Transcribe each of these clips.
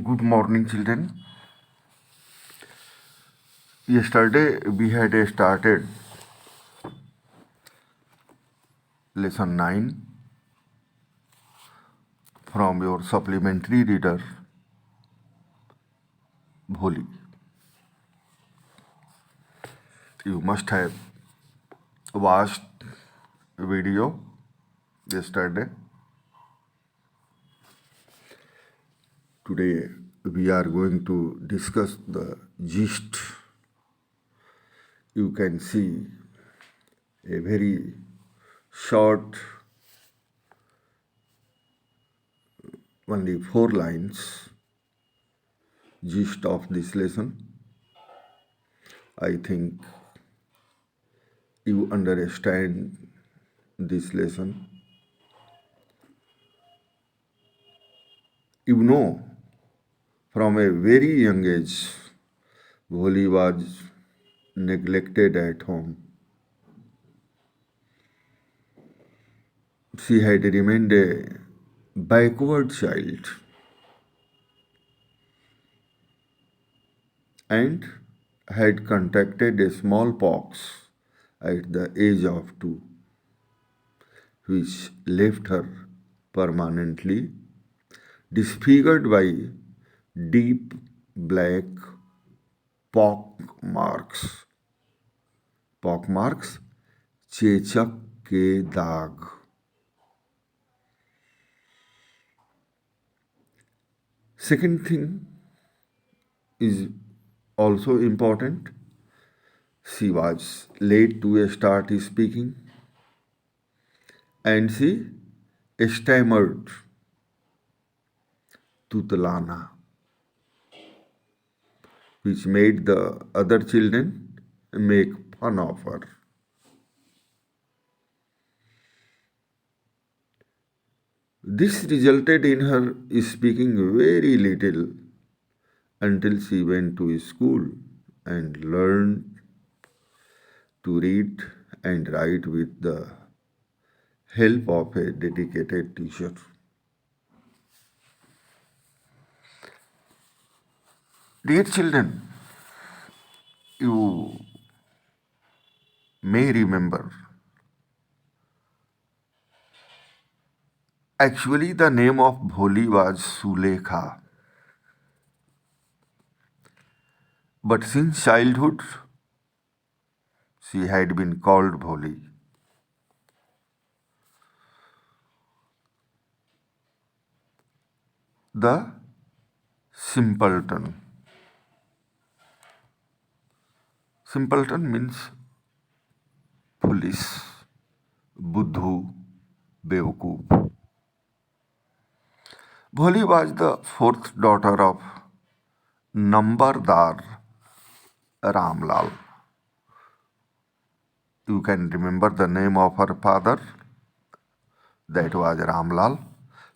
Good morning, children. Yesterday we had started lesson 9 from your supplementary reader, Bholi. You must have watched a video yesterday. Today we are going to discuss the gist. You can see a very short, only 4 lines gist of this lesson. I think you understand this lesson. You know, from a very young age, Bholi was neglected at home. She had remained a backward child and had contracted a smallpox at the age of 2, which left her permanently disfigured by deep black pock marks. Pock marks, चेचक के दाग. Second thing is also important. She was late to start speaking and she stammered tutlana, which made the other children make fun of her. This resulted in her speaking very little until she went to school and learned to read and write with the help of a dedicated teacher. Dear children, you may remember, actually the name of Bholi was Sulekha. But since childhood, she had been called Bholi. The simpleton. Simpleton means foolish, buddhu, bewkoof. Bholi was the 4th daughter of Nambardar Ramlal. You can remember the name of her father, that was Ramlal.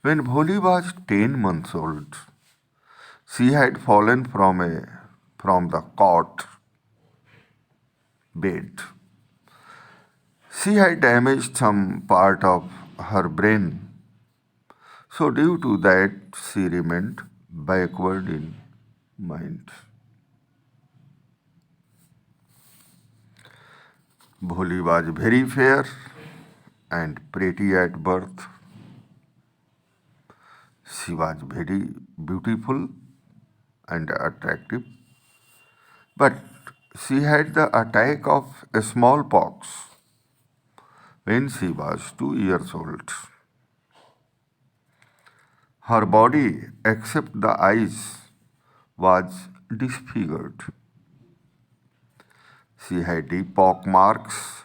When Bholi was 10 months old, she had fallen from the cot bed. She had damaged some part of her brain. So due to that, she remained backward in mind. Bholi was very fair and pretty at birth. She was very beautiful and attractive. But she had the attack of a smallpox when she was 2 years old. Her body, except the eyes, was disfigured. She had deep pock marks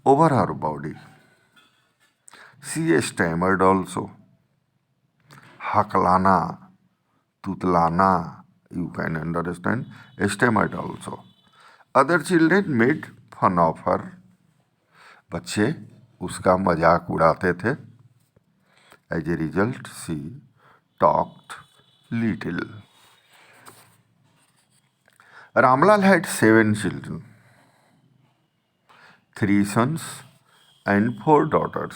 over her body. She stammered also. Haklana, tutlana, you can understand, stammered also. Other children made fun of her. बच्चे उसका मजाक उड़ाते थे. As a result, she talked little. Ramlal had 7 children, 3 sons and 4 daughters.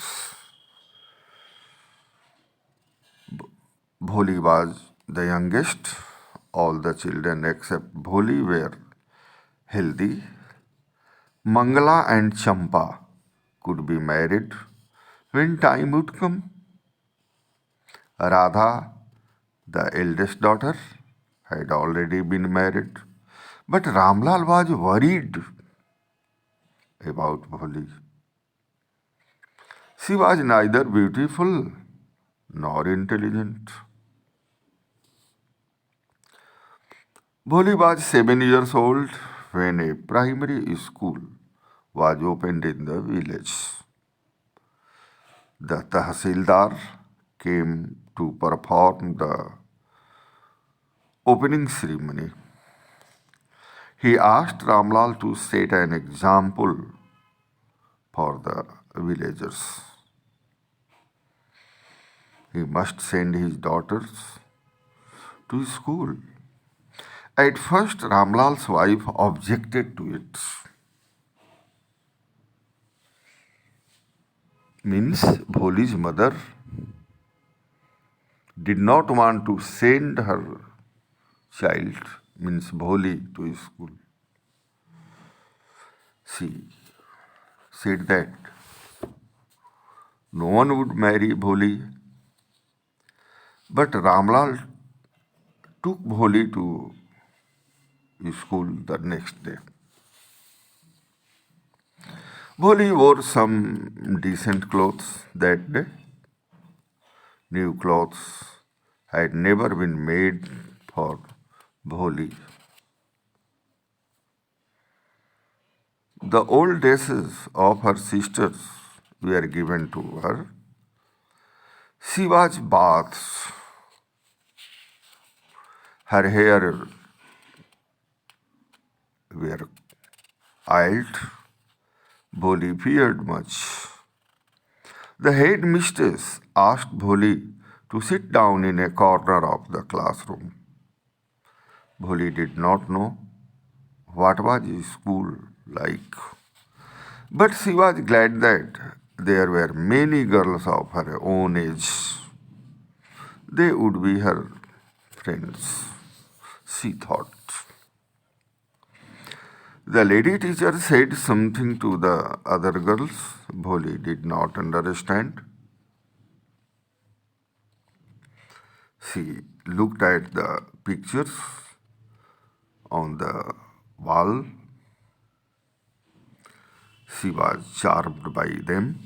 Bholi was the youngest. All the children except Bholi were healthy. Mangala and Champa could be married when time would come. Radha, the eldest daughter, had already been married. But Ramlal was worried about Bholi. She was neither beautiful nor intelligent. Bholi was 7 years old when a primary school was opened in the village. The Tahsildar came to perform the opening ceremony. He asked Ramlal to set an example for the villagers. He must send his daughters to school. At first, Ramlal's wife objected to it. Means Bholi's mother did not want to send her child, means Bholi, to school. She said that no one would marry Bholi, but Ramlal took Bholi to school the next day. Bholi wore some decent clothes that day. New clothes had never been made for Bholi. The old dresses of her sisters were given to her. She was bathed. Her hair were oiled. Bholi feared much. The head mistress asked Bholi to sit down in a corner of the classroom. Bholi did not know what was school like, but she was glad that there were many girls of her own age. They would be her friends, she thought. The lady teacher said something to the other girls. Bholi did not understand. She looked at the pictures on the wall. She was charmed by them.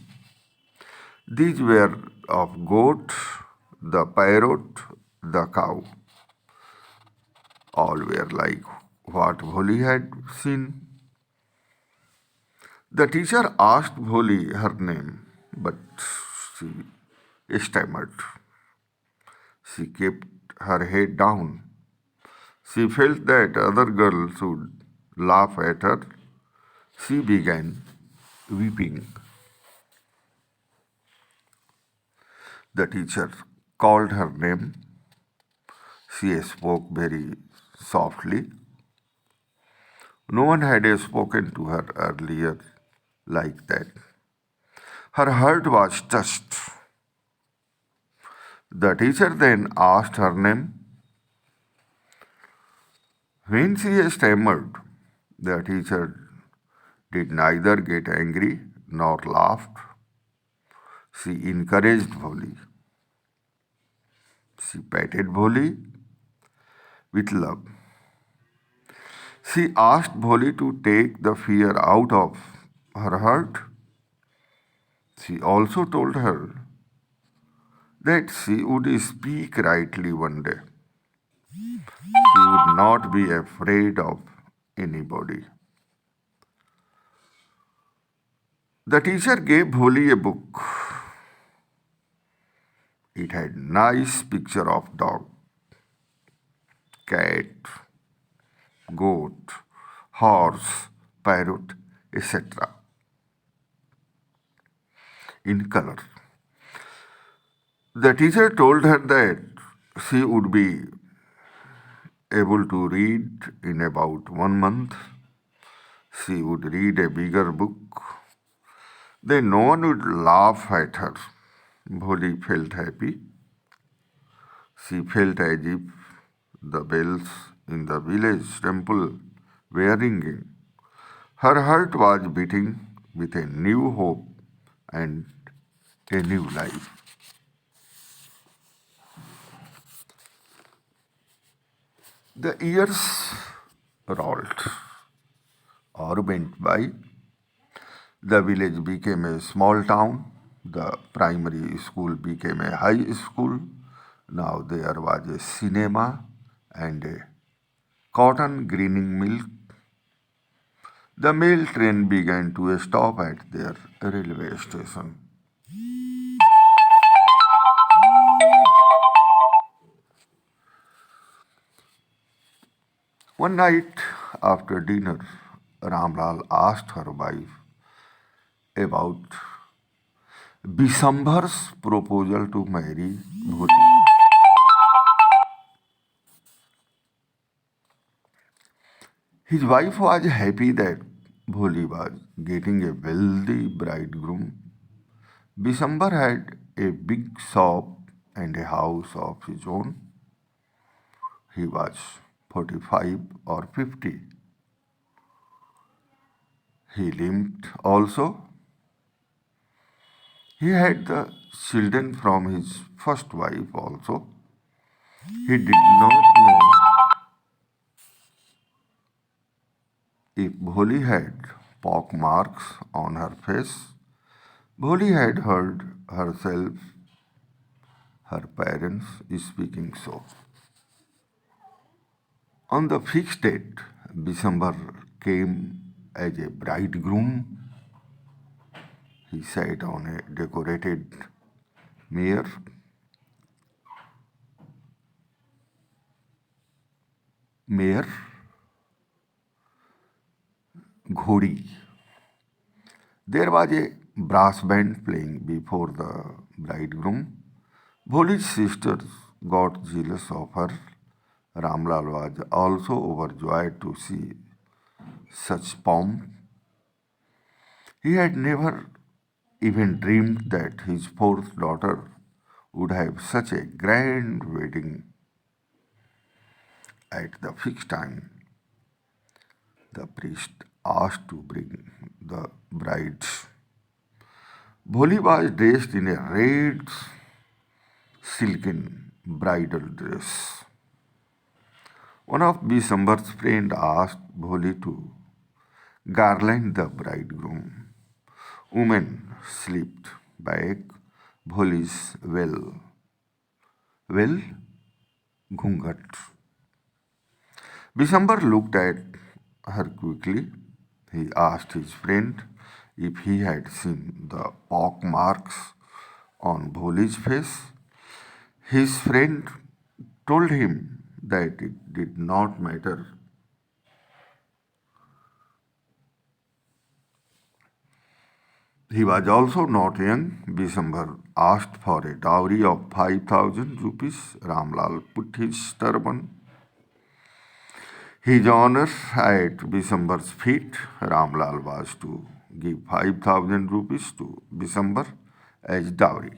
These were of goat, the parrot, the cow. All were like what Bholi had seen. The teacher asked Bholi her name, but she stammered. She kept her head down. She felt that other girls would laugh at her. She began weeping. The teacher called her name. She spoke very softly. No one had spoken to her earlier like that. Her heart was touched. The teacher then asked her name. When she stammered, the teacher did neither get angry nor laughed. She encouraged Bholi. She patted Bholi with love. She asked Bholi to take the fear out of her heart. She also told her that she would speak rightly one day. She would not be afraid of anybody. The teacher gave Bholi a book. It had nice picture of dog, cat, goat, horse, parrot, etc. in color. The teacher told her that she would be able to read in about 1 month. She would read a bigger book. Then no one would laugh at her. Bholi felt happy. She felt as if the bells in the village temple were ringing. Her heart was beating with a new hope and a new life. The years rolled or went by. The village became a small town. The primary school became a high school. Now there was a cinema and a cotton greening mill. The mail train began to stop at their railway station. One night after dinner, Ramlal asked her wife about Bisambar's proposal to marry Bholi. His wife was happy that Bholi was getting a wealthy bridegroom. Bisambar had a big shop and a house of his own. He was 45 or 50. He limped also. He had the children from his first wife also. He did not know if Bholi had pock marks on her face. Bholi had heard herself, her parents speaking so. On the fixed date, December came as a bridegroom. He sat on a decorated mare. Mare, Ghodi. There was a brass band playing before the bridegroom. Bholi's sisters got jealous of her. Ramlal was also overjoyed to see such pomp. He had never even dreamed that his fourth daughter would have such a grand wedding at the fixed time. The priest asked to bring the brides. Bholi was dressed in a red silken bridal dress. One of Bisambar's friends asked Bholi to garland the bridegroom. Women slipped back Bholi's well, ghungat. Bisambar looked at her quickly. He asked his friend if he had seen the pock marks on Bholi's face. His friend told him that it did not matter. He was also not young. Bisambar asked for a dowry of 5,000 rupees. Ramlal put his turban. His honor at Bisambar's feet. Ramlal was to give 5,000 rupees to Bisambar as dowry.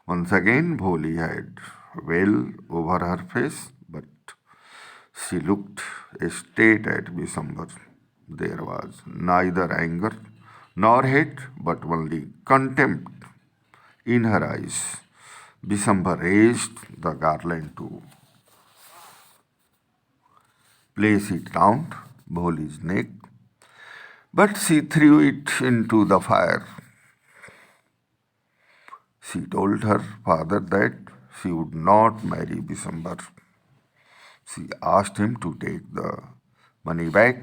Once again, Bholi had veil over her face, but she looked straight at Bisambar. There was neither anger nor hate, but only contempt in her eyes. Bisambar raised the garland to place it round Bholi's neck, but she threw it into the fire. She told her father that she would not marry Bisambar. She asked him to take the money back.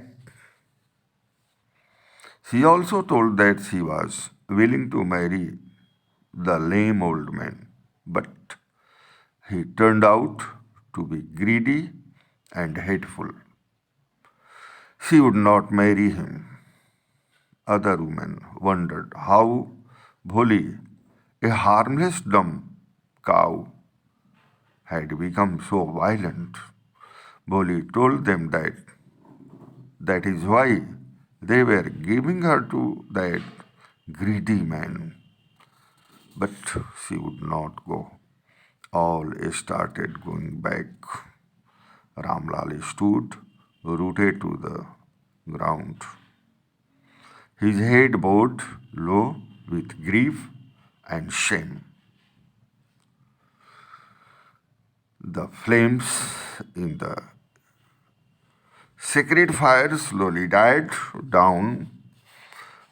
She also told that she was willing to marry the lame old man, but he turned out to be greedy and hateful. She would not marry him. Other women wondered how Bholi, a harmless dumb cow, had become so violent. Bholi told them that that is why they were giving her to that greedy man. But she would not go. All started going back. Ramlal stood rooted to the ground. His head bowed low with grief and shame. The flames in the sacred fire slowly died down.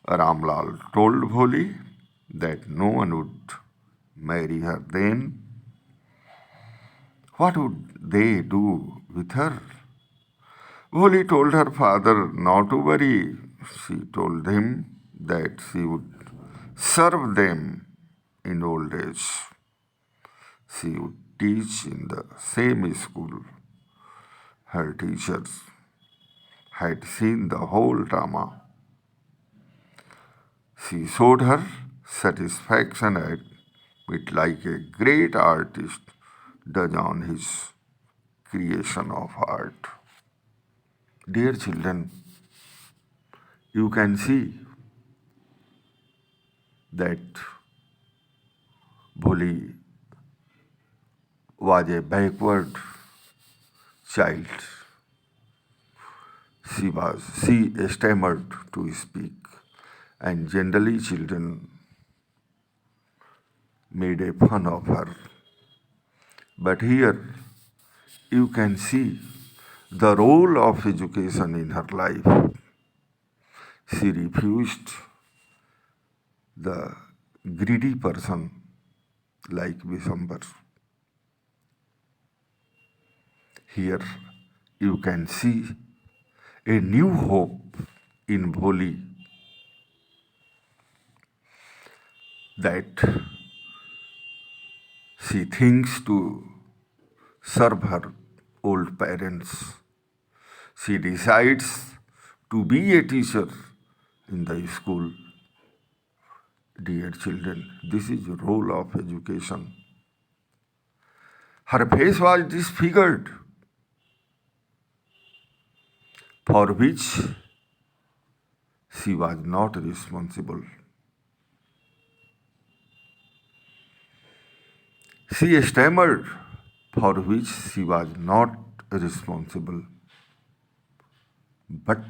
Ramlal told Bholi that no one would marry her then. What would they do with her? Bholi told her father not to worry. She told him that she would serve them in old age. She would teach in the same school. Her teachers had seen the whole drama. She showed her satisfaction at it like a great artist does on his creation of art. Dear children, you can see that Bholi was a backward child. She stammered to speak, and generally children made a fun of her. But here you can see the role of education in her life. She refused the greedy person like Visambar. Here you can see a new hope in Bholi that she thinks to serve her old parents. She decides to be a teacher in the school. Dear children, this is the role of education. Her face was disfigured, for which she was not responsible. She stammered, for which she was not responsible. But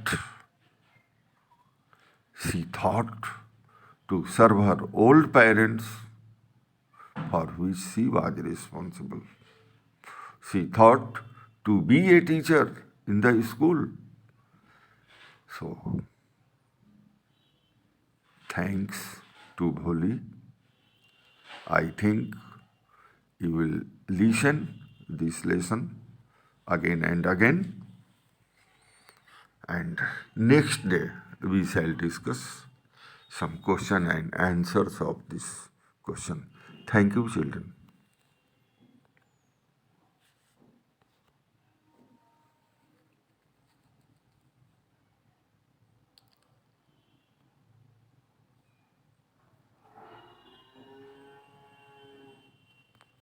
she thought to serve her old parents, for which she was responsible. She thought to be a teacher in the school. So, thanks to Bholi, I think you will listen this lesson again and again. And next day we shall discuss some question and answers of this question. Thank you, children.